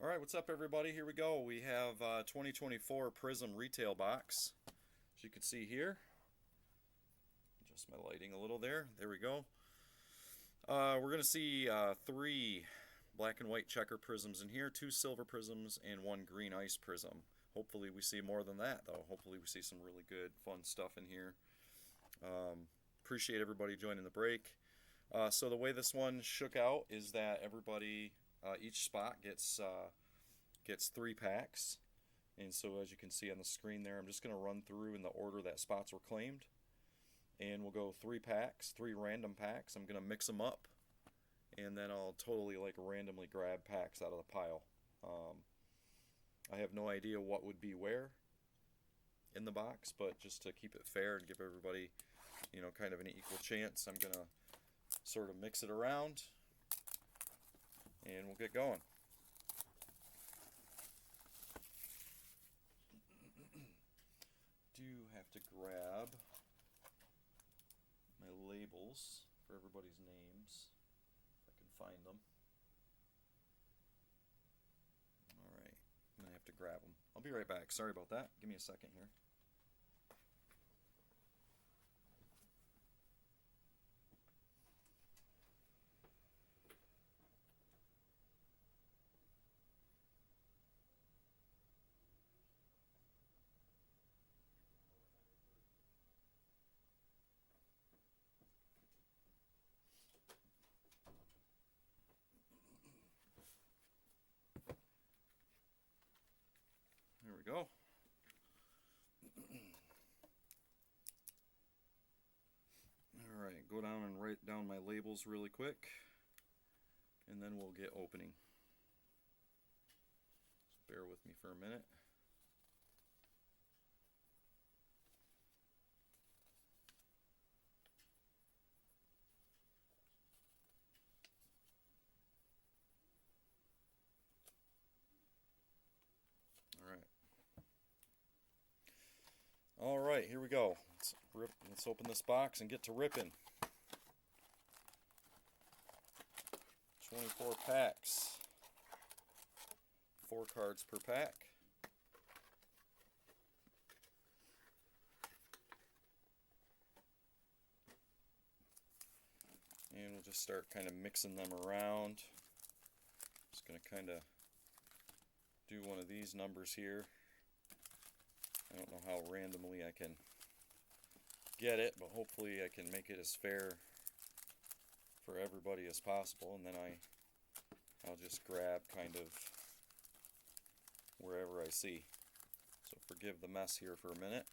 All right, what's up, everybody? Here we go. We have 2024 Prizm retail box. As you can see here, adjust my lighting a little there. There we go. We're going to see three black and white checker prisms in here, two silver prisms, and one green ice prism. Hopefully we see more than that, though. Hopefully we see some really good, fun stuff in here. Appreciate everybody joining the break. So the way this one shook out is that everybody, each spot gets three packs. And so as you can see on the screen there, I'm just going to run through in the order that spots were claimed. And we'll go three packs, three random packs. I'm going to mix them up. And then I'll totally randomly grab packs out of the pile. I have no idea what would be where in the box, but just to keep it fair and give everybody, kind of an equal chance, I'm going to sort of mix it around and we'll get going. Do have to grab my labels for everybody's names if I can find them. Alright, I'm going to have to grab them. I'll be right back. Sorry about that. Give me a second here. There we go. Alright, go down and write down my labels really quick, and then we'll get opening. Just bear with me for a minute. Alright, here we go. Let's open this box and get to ripping. 24 packs. 4 cards per pack. And we'll just start kind of mixing them around. Just going to kind of do one of these numbers here. I don't know how randomly I can get it, but hopefully I can make it as fair for everybody as possible, and then I'll just grab kind of wherever I see. So forgive the mess here for a minute.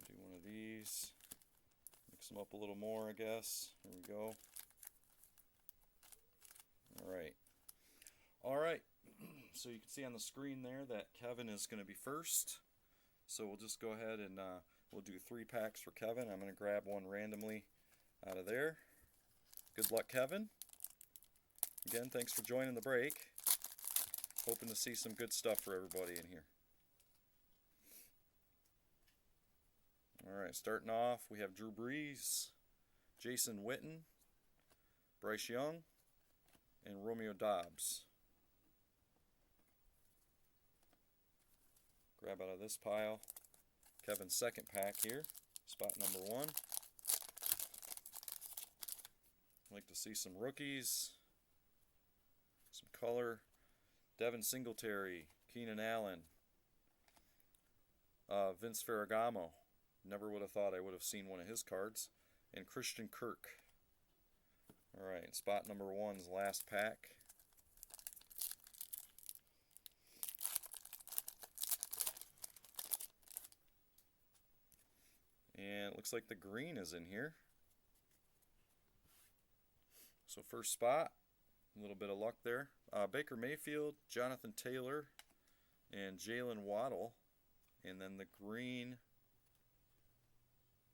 Do one of these, mix them up a little more, I guess. There we go. Alright, so you can see on the screen there that Kevin is going to be first. So we'll just go ahead and we'll do 3 packs for Kevin. I'm going to grab one randomly out of there. Good luck, Kevin. Again, thanks for joining the break. Hoping to see some good stuff for everybody in here. Alright, starting off, we have Drew Brees, Jason Witten, Bryce Young, and Romeo Doubs. Grab out of this pile Kevin's second pack here, spot number 1. I'd like to see some rookies, some color. Devin Singletary, Keenan Allen, Vince Ferragamo. Never would have thought I would have seen one of his cards. And Christian Kirk. Alright, spot number 1's last pack. And it looks like the green is in here. So first spot, a little bit of luck there. Baker Mayfield, Jonathan Taylor, and Jalen Waddle. And then the green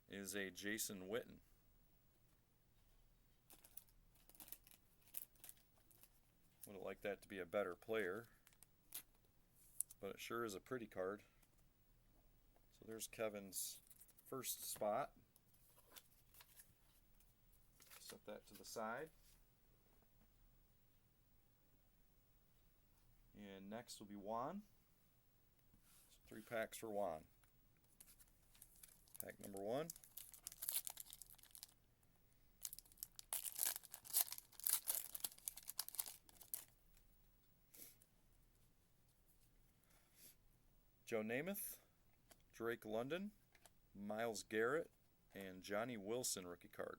is a Jason Witten. Would have liked that to be a better player, but it sure is a pretty card. So there's Kevin's first spot. Set that to the side. And next will be Juan. So 3 packs for Juan. Pack number 1. Joe Namath, Drake London, Myles Garrett, and Johnny Wilson rookie card.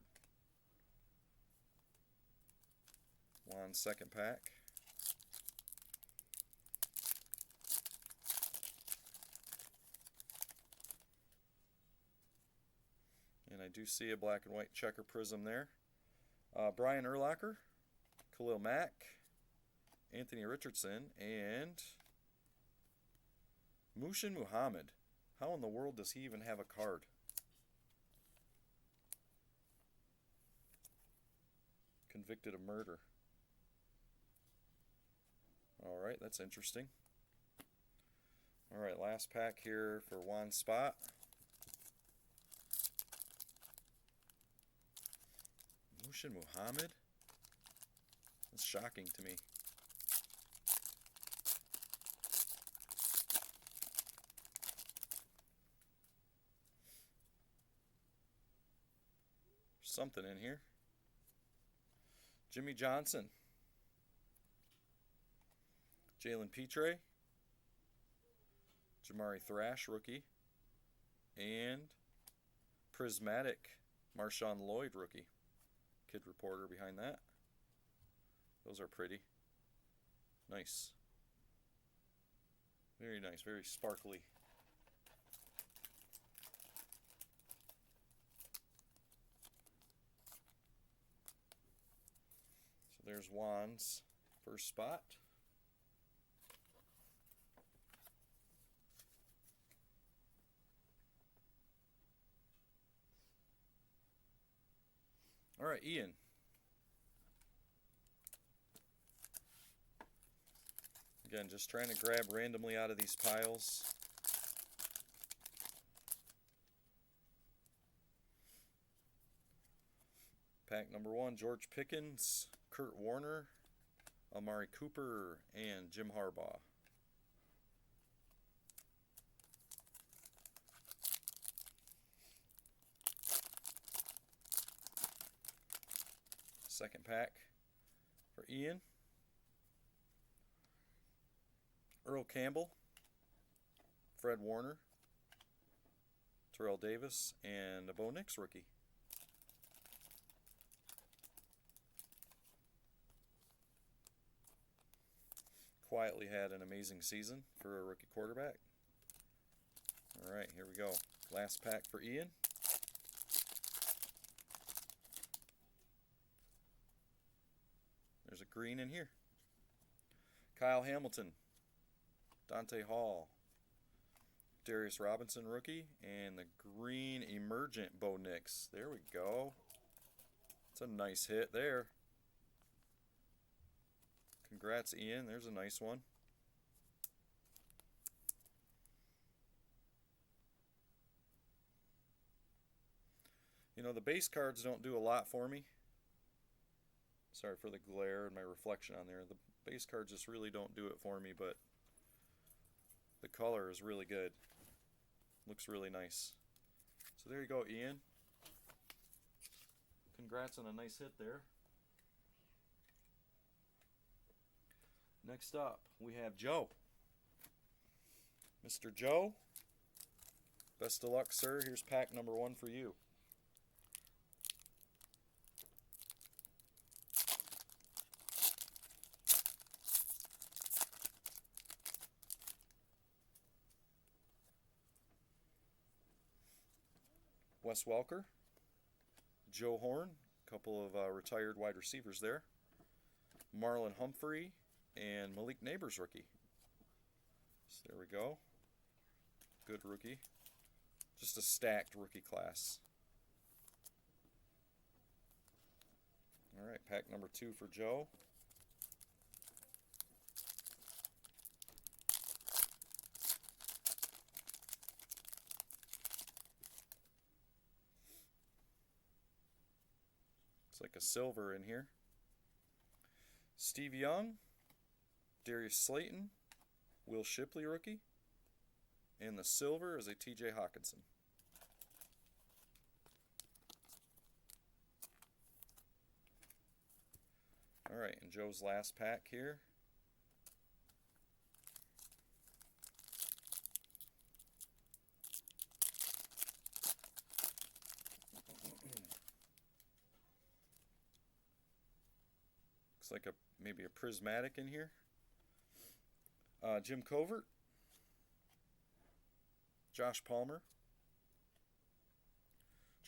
Juan's second pack. And I do see a black and white checker prism there. Brian Urlacher, Khalil Mack, Anthony Richardson, and Mushin Muhammad. How in the world does he even have a card? Convicted of murder. Alright, that's interesting. Alright, last pack here for Juan's spot. Mushin Muhammad? That's shocking to me. Something in here. Jimmy Johnson, Jalen Petre, Jamari Thrash rookie, and Prismatic Marshawn Lloyd rookie. Kid Reporter behind that. Those are pretty. Nice. Very nice, very sparkly. There's Juan's first spot. All right, Ian. Again, just trying to grab randomly out of these piles. Pack number 1, George Pickens, Kurt Warner, Amari Cooper, and Jim Harbaugh. Second pack for Ian. Earl Campbell, Fred Warner, Terrell Davis, and a Bo Nix rookie. Quietly had an amazing season for a rookie quarterback. All right, here we go. Last pack for Ian. There's a green in here. Kyle Hamilton, Dante Hall, Darius Robinson rookie, and the green emergent Bo Nix. There we go. It's a nice hit there. Congrats, Ian. There's a nice one. You know, the base cards don't do a lot for me. Sorry for the glare and my reflection on there. The base cards just really don't do it for me, but the color is really good. Looks really nice. So there you go, Ian. Congrats on a nice hit there. Next up, we have Joe. Mr. Joe, best of luck, sir. Here's pack number 1 for you. Wes Welker, Joe Horn, a couple of retired wide receivers there. Marlon Humphrey, and Malik Neighbors rookie. So there we go. Good rookie. Just a stacked rookie class. All right, pack number 2 for Joe. Looks like a silver in here. Steve Young, Darius Slayton, Will Shipley rookie, and the silver is a T.J. Hawkinson. Alright, and Joe's last pack here. Looks like maybe a prismatic in here. Jim Covert, Josh Palmer,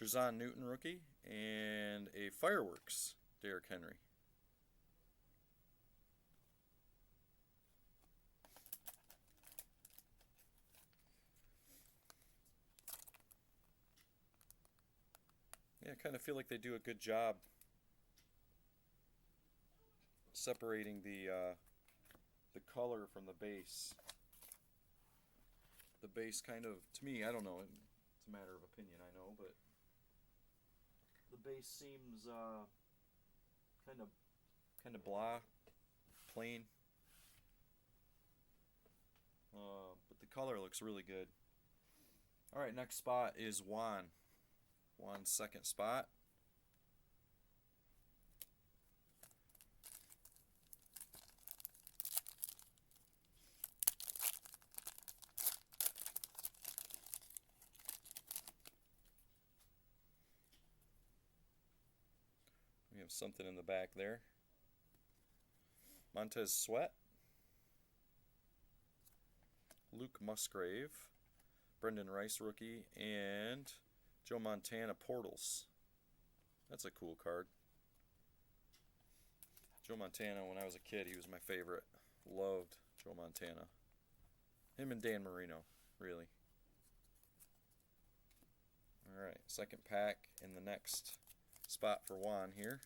Jerzon Newton rookie, and a Fireworks Derrick Henry. Yeah, I kind of feel like they do a good job separating the color from the base. The base kind of, to me, I don't know, it's a matter of opinion, I know, but the base seems kind of blah, plain. But the color looks really good. All right, next spot is Juan. Juan's second spot. We have something in the back there. Montez Sweat, Luke Musgrave, Brendan Rice rookie, and Joe Montana Portals. That's a cool card. Joe Montana, when I was a kid, he was my favorite. Loved Joe Montana. Him and Dan Marino, really. Alright, second pack in the next spot for Juan here.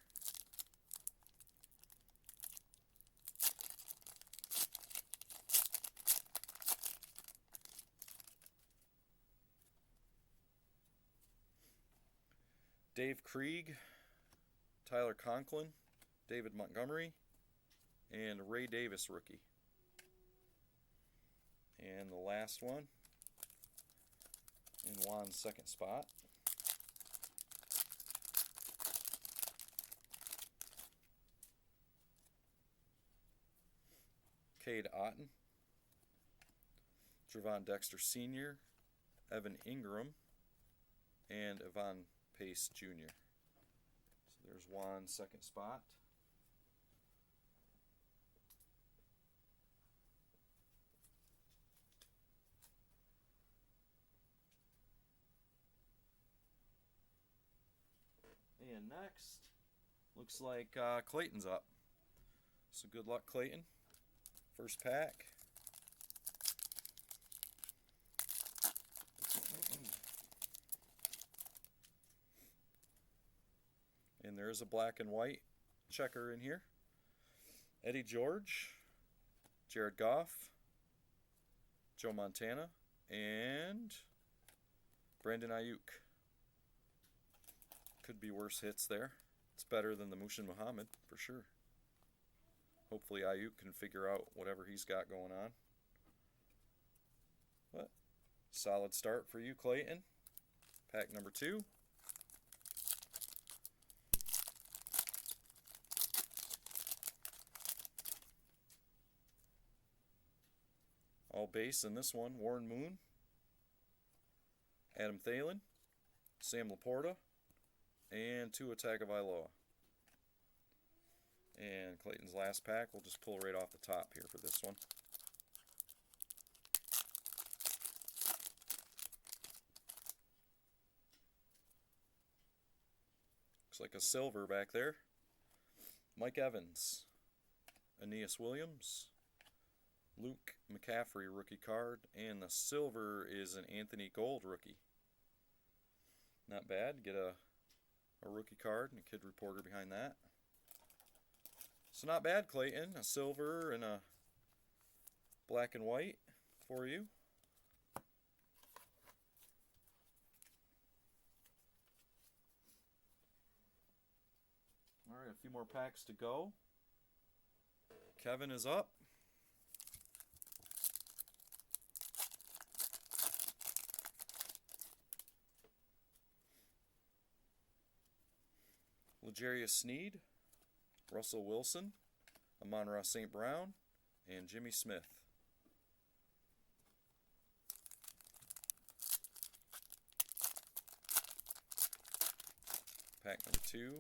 Dave Krieg, Tyler Conklin, David Montgomery, and Ray Davis rookie. And the last one in Juan's second spot. Cade Otton, Trevon Dexter Sr., Evan Ingram, and Yvonne Pace Jr. So there's Juan's second spot. And next, looks like Clayton's up. So good luck, Clayton. First pack. And there is a black and white checker in here. Eddie George, Jared Goff, Joe Montana, and Brandon Ayuk. Could be worse hits there. It's better than the Mushin Muhammad, for sure. Hopefully Ayuk can figure out whatever he's got going on. But solid start for you, Clayton. Pack number 2. All base in this one. Warren Moon, Adam Thielen, Sam Laporta, and Tua Tagovailoa. And Clayton's last pack, we'll just pull right off the top here for this one. Looks like a silver back there. Mike Evans, Aeneas Williams, Luke McCaffrey rookie card, and the silver is an Anthony Gold rookie. Not bad. Get a rookie card and a kid reporter behind that. So not bad, Clayton. A silver and a black and white for you. a few more packs to go. Kevin is up. L'Jarius Sneed, Russell Wilson, Amon-Ra St. Brown, and Jimmy Smith. Pack number 2.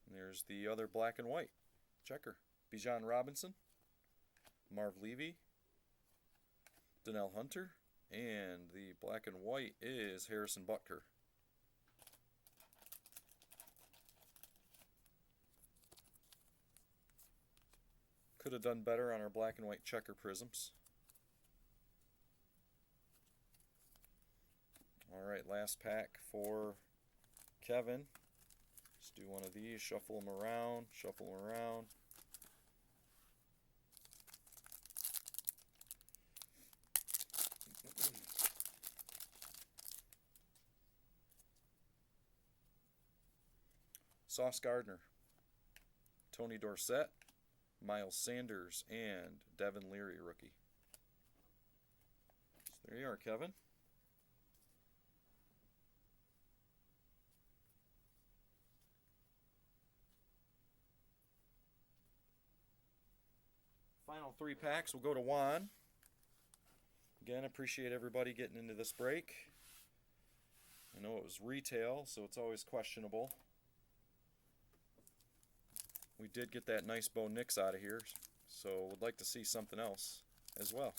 And there's the other black and white checker. Bijan Robinson, Marv Levy, Donnell Hunter, and the black and white is Harrison Butker. Could have done better on our black and white checker prisms. Alright, last pack for Kevin. Let's do one of these, shuffle them around, shuffle them around. Sauce Gardner, Tony Dorsett, Miles Sanders, and Devin Leary, rookie. So there you are, Kevin. Final 3 packs will go to Juan. Again, appreciate everybody getting into this break. I know it was retail, so it's always questionable. We did get that nice Bo Nix out of here, so would like to see something else as well.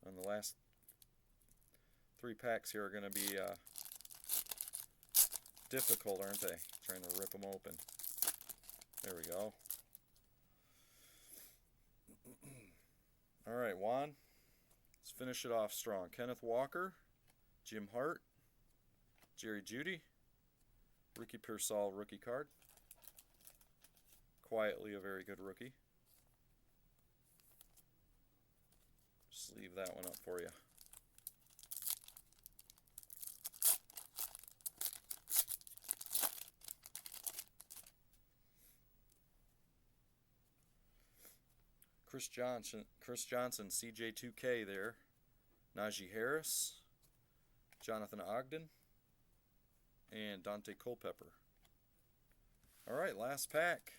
And the last 3 packs here are going to be difficult, aren't they? Trying to rip them open. There we go. Alright, Juan. Let's finish it off strong. Kenneth Walker, Jim Hart, Jerry Jeudy, Ricky Pearsall rookie card. Quietly a very good rookie. Just leave that one up for you. Chris Johnson, CJ2K there. Najee Harris, Jonathan Ogden, and Dante Culpepper. Alright, last pack.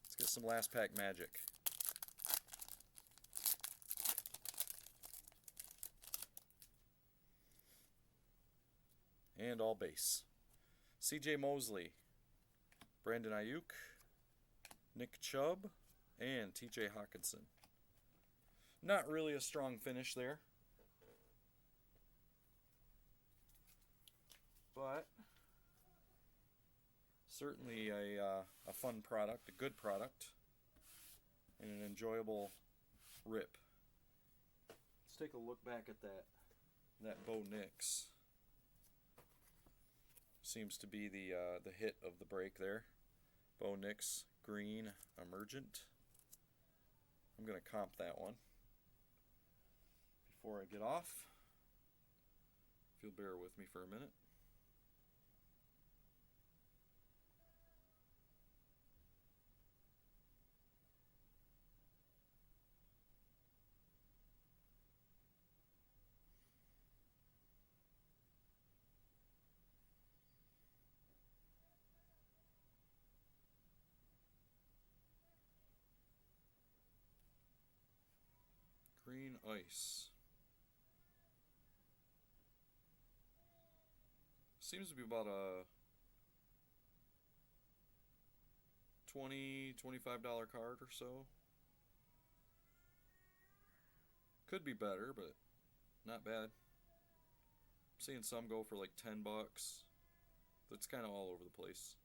Let's get some last pack magic. And all base. CJ Mosley, Brandon Ayuk, Nick Chubb, and TJ Hawkinson. Not really a strong finish there, but certainly a fun product, a good product, and an enjoyable rip. Let's take a look back at that Bo Nix. Seems to be the hit of the break there. Bo Nix, green, emergent. I'm going to comp that one before I get off. If you'll bear with me for a minute. Green ice. Seems to be about a $20-$25 card or so. Could be better, but not bad. I'm seeing some go for like $10. That's kind of all over the place.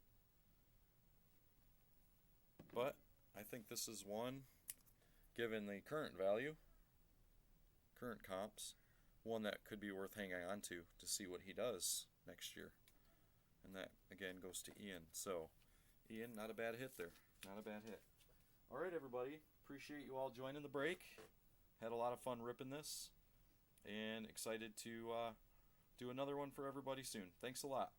But I think this is one, given the current value, current comps, one that could be worth hanging on to see what he does next year. And that, again, goes to Ian. So, Ian, not a bad hit there. Not a bad hit. All right, everybody. Appreciate you all joining the break. Had a lot of fun ripping this. and excited to do another one for everybody soon. Thanks a lot.